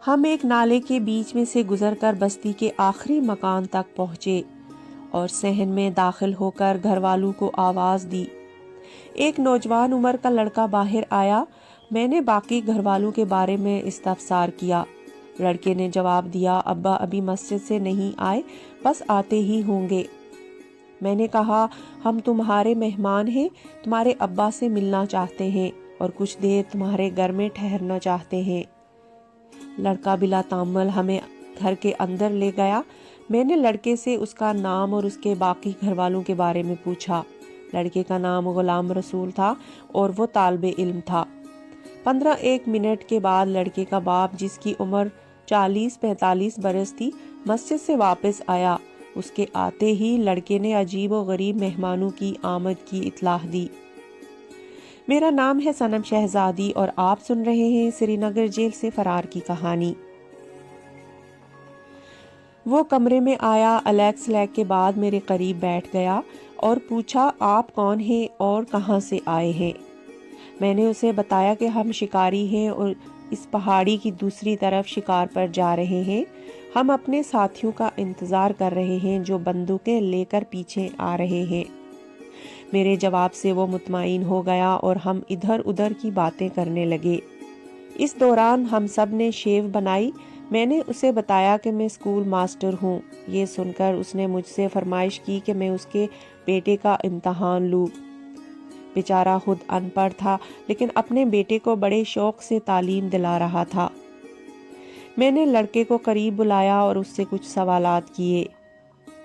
ہم ایک نالے کے بیچ میں سے گزر کر بستی کے آخری مکان تک پہنچے اور صحن میں داخل ہو کر گھر والوں کو آواز دی۔ ایک نوجوان عمر کا لڑکا باہر آیا۔ میں نے باقی گھر والوں کے بارے میں استفسار کیا۔ لڑکے نے جواب دیا، ابا ابھی مسجد سے نہیں آئے، بس آتے ہی ہوں گے۔ میں نے کہا، ہم تمہارے مہمان ہیں، تمہارے ابا سے ملنا چاہتے ہیں اور کچھ دیر تمہارے گھر میں ٹھہرنا چاہتے ہیں۔ لڑکا بلا تامل ہمیں گھر کے اندر لے گیا۔ میں نے لڑکے سے اس کا نام اور اس کے باقی گھر والوں کے بارے میں پوچھا۔ لڑکے کا نام غلام رسول تھا اور وہ طالب علم تھا۔ 15 منٹ کے بعد لڑکے کا باپ، جس کی عمر 40-45 برس تھی، مسجد سے واپس آیا۔ اس کے آتے ہی لڑکے نے عجیب و غریب مہمانوں کی آمد کی اطلاع دی۔ میرا نام ہے صنم شہزادی اور آپ سن رہے ہیں سری نگر جیل سے فرار کی کہانی۔ وہ کمرے میں آیا، الیک سلیک کے بعد میرے قریب بیٹھ گیا اور پوچھا، آپ کون ہیں اور کہاں سے آئے ہیں؟ میں نے اسے بتایا کہ ہم شکاری ہیں اور اس پہاڑی کی دوسری طرف شکار پر جا رہے ہیں۔ ہم اپنے ساتھیوں کا انتظار کر رہے ہیں جو بندوقیں لے کر پیچھے آ رہے ہیں۔ میرے جواب سے وہ مطمئن ہو گیا اور ہم ادھر ادھر کی باتیں کرنے لگے۔ اس دوران ہم سب نے شیو بنائی۔ میں نے اسے بتایا کہ میں اسکول ماسٹر ہوں۔ یہ سن کر اس نے مجھ سے فرمائش کی کہ میں اس کے بیٹے کا امتحان لوں۔ بیچارہ خود ان پڑھ تھا لیکن اپنے بیٹے کو بڑے شوق سے تعلیم دلا رہا تھا۔ میں نے لڑکے کو قریب بلایا اور اس سے کچھ سوالات کیے۔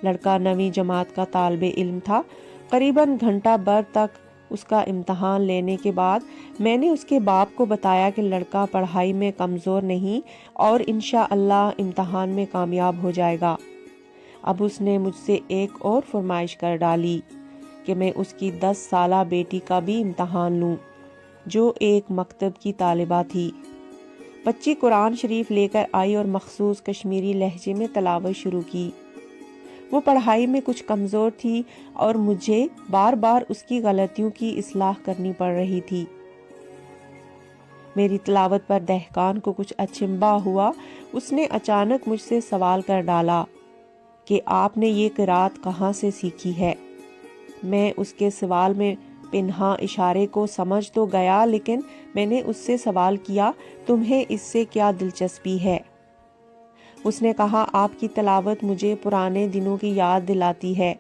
لڑکا 9ویں جماعت کا طالب علم تھا۔ قریباً گھنٹہ بھر تک اس کا امتحان لینے کے بعد میں نے اس کے باپ کو بتایا کہ لڑکا پڑھائی میں کمزور نہیں اور انشاءاللہ امتحان میں کامیاب ہو جائے گا۔ اب اس نے مجھ سے ایک اور فرمائش کر ڈالی کہ میں اس کی 10 سالہ بیٹی کا بھی امتحان لوں، جو ایک مکتب کی طالبہ تھی۔ بچی قرآن شریف لے کر آئی اور مخصوص کشمیری لہجے میں تلاوت شروع کی۔ وہ پڑھائی میں کچھ کمزور تھی اور مجھے بار بار اس کی غلطیوں کی اصلاح کرنی پڑ رہی تھی۔ میری تلاوت پر دہقان کو کچھ اچنبھا ہوا۔ اس نے اچانک مجھ سے سوال کر ڈالا کہ آپ نے یہ قرات کہاں سے سیکھی ہے؟ میں اس کے سوال میں پنہاں اشارے کو سمجھ تو گیا، لیکن میں نے اس سے سوال کیا، تمہیں اس سے کیا دلچسپی ہے؟ اس نے کہا، آپ کی تلاوت مجھے پرانے دنوں کی یاد دلاتی ہے،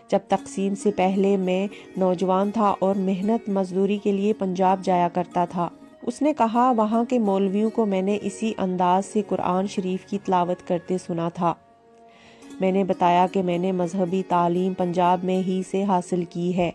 جب تقسیم سے پہلے میں نوجوان تھا اور محنت مزدوری کے لیے پنجاب جایا کرتا تھا۔ اس نے کہا، وہاں کے مولویوں کو میں نے اسی انداز سے قرآن شریف کی تلاوت کرتے سنا تھا۔ میں نے بتایا کہ میں نے مذہبی تعلیم پنجاب میں ہی سے حاصل کی ہے۔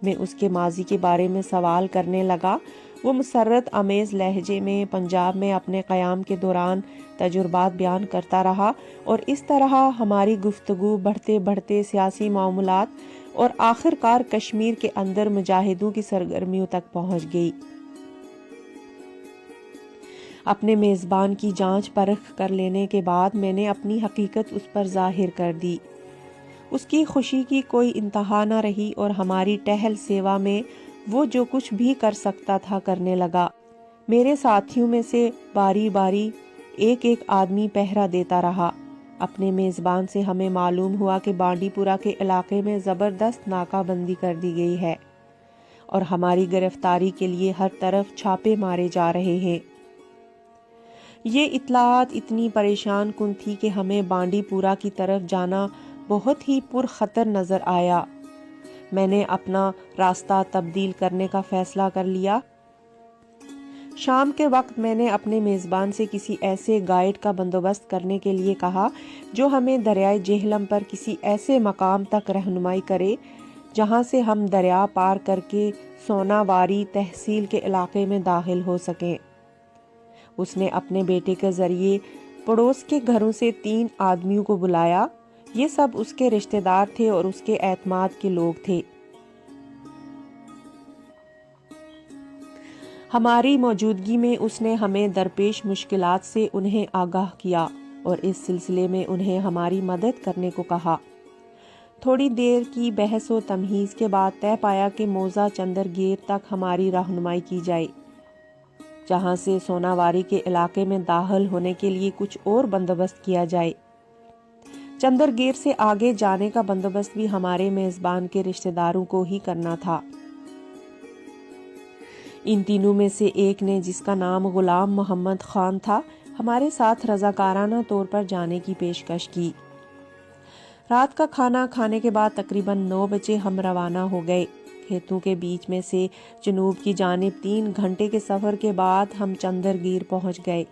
میں اس کے ماضی کے بارے میں سوال کرنے لگا۔ وہ مسرت آمیز لہجے میں پنجاب میں اپنے قیام کے دوران تجربات بیان کرتا رہا اور اس طرح ہماری گفتگو بڑھتے بڑھتے سیاسی معاملات اور آخر کار کشمیر کے اندر مجاہدوں کی سرگرمیوں تک پہنچ گئی۔ اپنے میزبان کی جانچ پرکھ کر لینے کے بعد میں نے اپنی حقیقت اس پر ظاہر کر دی۔ اس کی خوشی کی کوئی انتہا نہ رہی اور ہماری ٹہل سیوا میں وہ جو کچھ بھی کر سکتا تھا کرنے لگا۔ میرے ساتھیوں میں سے باری باری ایک ایک آدمی پہرا دیتا رہا۔ اپنے میزبان سے ہمیں معلوم ہوا کہ بانڈی پورہ کے علاقے میں زبردست ناکہ بندی کر دی گئی ہے اور ہماری گرفتاری کے لیے ہر طرف چھاپے مارے جا رہے ہیں۔ یہ اطلاعات اتنی پریشان کن تھی کہ ہمیں بانڈی پورہ کی طرف جانا بہت ہی پرخطر نظر آیا۔ میں نے اپنا راستہ تبدیل کرنے کا فیصلہ کر لیا۔ شام کے وقت میں نے اپنے میزبان سے کسی ایسے گائیڈ کا بندوبست کرنے کے لیے کہا جو ہمیں دریائے جہلم پر کسی ایسے مقام تک رہنمائی کرے جہاں سے ہم دریا پار کر کے سوناواری تحصیل کے علاقے میں داخل ہو سکیں۔ اس نے اپنے بیٹے کے ذریعے پڑوس کے گھروں سے 3 آدمیوں کو بلایا۔ یہ سب اس کے رشتہ دار تھے اور اس کے اعتماد کے لوگ تھے۔ ہماری موجودگی میں اس نے ہمیں درپیش مشکلات سے انہیں آگاہ کیا اور اس سلسلے میں انہیں ہماری مدد کرنے کو کہا۔ تھوڑی دیر کی بحث و تمہیز کے بعد طے پایا کہ موزہ چندر گیر تک ہماری رہنمائی کی جائے۔ جہاں سے سوناواری کے علاقے میں داخل ہونے کے لیے کچھ اور بندوبست کیا جائے۔ چندرگیر سے آگے جانے کا بندوبست بھی ہمارے میزبان کے رشتہ داروں کو ہی کرنا تھا۔ ان تینوں میں سے ایک نے، جس کا نام غلام محمد خان تھا، ہمارے ساتھ رضاکارانہ طور پر جانے کی پیشکش کی۔ رات کا کھانا کھانے کے بعد تقریباً 9 بجے ہم روانہ ہو گئے۔ کھیتوں کے بیچ میں سے جنوب کی جانب 3 گھنٹے کے سفر کے بعد ہم چندرگیر پہنچ گئے۔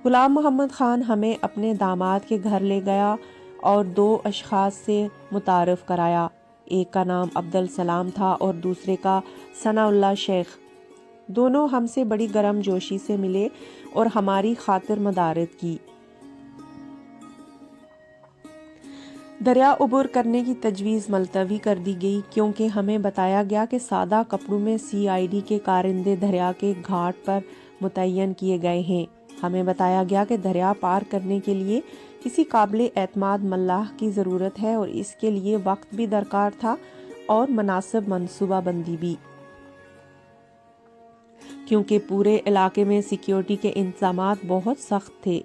غلام محمد خان ہمیں اپنے داماد کے گھر لے گیا اور 2 اشخاص سے متعارف کرایا۔ ایک کا نام عبدالسلام تھا اور دوسرے کا ثناء اللہ شیخ۔ دونوں ہم سے بڑی گرم جوشی سے ملے اور ہماری خاطر مدارت کی۔ دریا عبور کرنے کی تجویز ملتوی کر دی گئی، کیونکہ ہمیں بتایا گیا کہ سادہ کپڑوں میں CID کے کارندے دریا کے گھاٹ پر متعین کیے گئے ہیں۔ ہمیں بتایا گیا کہ دریا پار کرنے کے لیے کسی قابل اعتماد ملاح کی ضرورت ہے اور اس کے لیے وقت بھی درکار تھا اور مناسب منصوبہ بندی بھی، کیونکہ پورے علاقے میں سیکیورٹی کے انتظامات بہت سخت تھے۔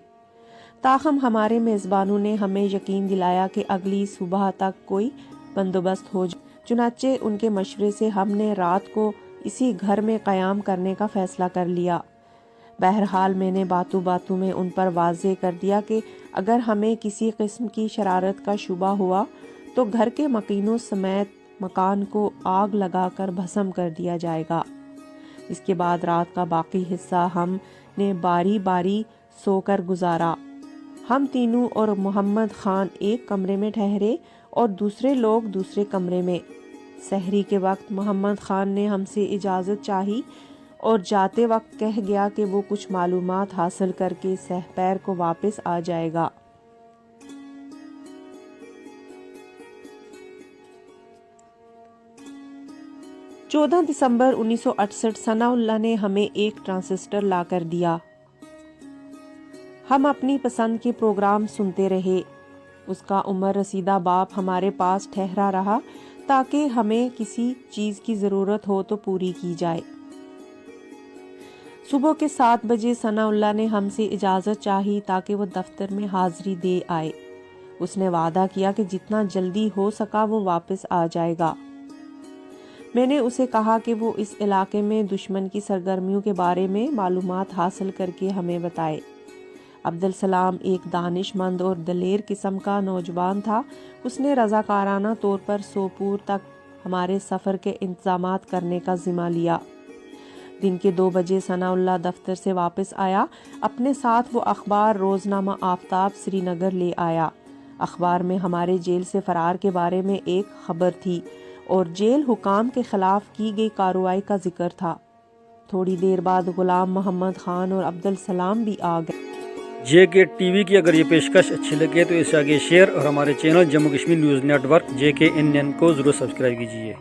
تاہم ہمارے میزبانوں نے ہمیں یقین دلایا کہ اگلی صبح تک کوئی بندوبست ہو جائے۔ چنانچہ ان کے مشورے سے ہم نے رات کو اسی گھر میں قیام کرنے کا فیصلہ کر لیا۔ بہرحال میں نے باتوں باتوں میں ان پر واضح کر دیا کہ اگر ہمیں کسی قسم کی شرارت کا شبہ ہوا تو گھر کے مکینوں سمیت مکان کو آگ لگا کر بھسم کر دیا جائے گا۔ اس کے بعد رات کا باقی حصہ ہم نے باری باری سو کر گزارا۔ ہم تینوں اور محمد خان ایک کمرے میں ٹھہرے اور دوسرے لوگ دوسرے کمرے میں۔ سحری کے وقت محمد خان نے ہم سے اجازت چاہی اور جاتے وقت کہہ گیا کہ وہ کچھ معلومات حاصل کر کے سحپیر کو واپس آ جائے گا۔ 14 دسمبر 1968 ثناء اللہ نے ہمیں ایک ٹرانسسٹر لا کر دیا۔ ہم اپنی پسند کے پروگرام سنتے رہے۔ اس کا عمر رسیدہ باپ ہمارے پاس ٹھہرا رہا تاکہ ہمیں کسی چیز کی ضرورت ہو تو پوری کی جائے۔ صبح کے 7 بجے ثناء اللہ نے ہم سے اجازت چاہی تاکہ وہ دفتر میں حاضری دے آئے۔ اس نے وعدہ کیا کہ جتنا جلدی ہو سکا وہ واپس آ جائے گا۔ میں نے اسے کہا کہ وہ اس علاقے میں دشمن کی سرگرمیوں کے بارے میں معلومات حاصل کر کے ہمیں بتائے۔ عبدالسلام ایک دانش مند اور دلیر قسم کا نوجوان تھا۔ اس نے رضاکارانہ طور پر سوپور تک ہمارے سفر کے انتظامات کرنے کا ذمہ لیا۔ دن کے 2 بجے ثناء اللہ دفتر سے واپس آیا۔ اپنے ساتھ وہ اخبار روزنامہ آفتاب سری نگر لے آیا۔ اخبار میں ہمارے جیل سے فرار کے بارے میں ایک خبر تھی اور جیل حکام کے خلاف کی گئی کارروائی کا ذکر تھا۔ تھوڑی دیر بعد غلام محمد خان اور عبدالسلام بھی آ گئے۔ JK TV کی اگر یہ پیشکش اچھی لگے تو اسے آگے شیئر اور ہمارے channel Jammu Kashmir news network JKNN کو ضرور سبسکرائب کیجیے۔